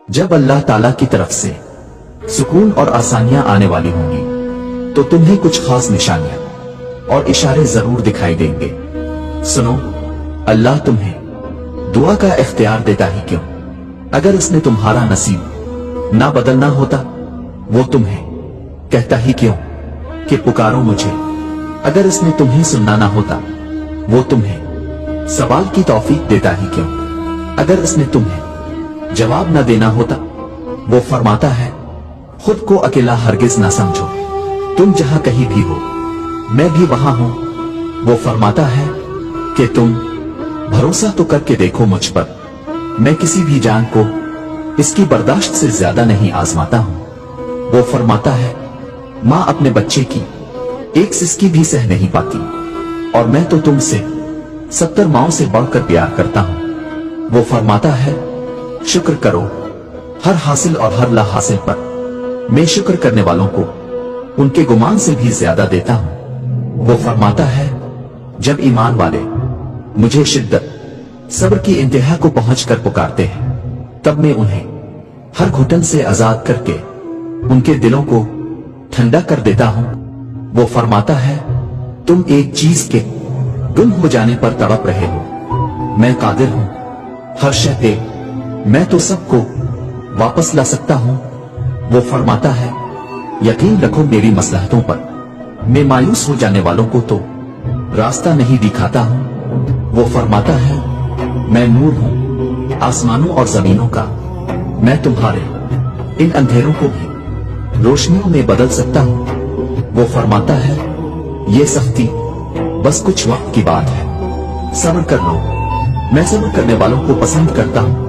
جب اللہ تعالیٰ کی طرف سے سکون اور آسانیاں آنے والی ہوں گی تو تمہیں کچھ خاص نشانیاں اور اشارے ضرور دکھائی دیں گے۔ سنو، اللہ تمہیں دعا کا اختیار دیتا ہی کیوں؟ اگر اس نے تمہارا نصیب نہ بدلنا ہوتا وہ تمہیں کہتا ہی کیوں کہ پکارو مجھے؟ اگر اس نے تمہیں سننا نہ ہوتا وہ تمہیں سوال کی توفیق دیتا ہی کیوں؟ اگر اس نے تمہیں جواب نہ دینا ہوتا وہ فرماتا ہے خود کو اکیلا ہرگز نہ سمجھو، تم جہاں کہیں بھی ہو میں بھی وہاں ہوں۔ وہ فرماتا ہے کہ تم بھروسہ تو کر کے دیکھو مجھ پر، میں کسی بھی جان کو اس کی برداشت سے زیادہ نہیں آزماتا ہوں۔ وہ فرماتا ہے ماں اپنے بچے کی ایک سسکی بھی سہ نہیں پاتی اور میں تو تم سے 70 ماؤں سے بڑھ کر پیار کرتا ہوں۔ وہ فرماتا ہے شکر کرو ہر حاصل اور ہر لا حاصل پر، میں شکر کرنے والوں کو ان کے گمان سے بھی زیادہ دیتا ہوں۔ وہ فرماتا ہے جب ایمان والے مجھے شدت صبر کی انتہا کو پہنچ کر پکارتے ہیں تب میں انہیں ہر گھٹن سے آزاد کر کے ان کے دلوں کو ٹھنڈا کر دیتا ہوں۔ وہ فرماتا ہے تم ایک چیز کے گم ہو جانے پر تڑپ رہے ہو، میں قادر ہوں ہر شے پہ، میں تو سب کو واپس لا سکتا ہوں۔ وہ فرماتا ہے یقین رکھو میری مصلحتوں پر، میں مایوس ہو جانے والوں کو تو راستہ نہیں دکھاتا ہوں۔ وہ فرماتا ہے میں نور ہوں آسمانوں اور زمینوں کا، میں تمہارے ان اندھیروں کو بھی روشنیوں میں بدل سکتا ہوں۔ وہ فرماتا ہے یہ سختی بس کچھ وقت کی بات ہے، صبر کر لو، میں صبر کرنے والوں کو پسند کرتا ہوں۔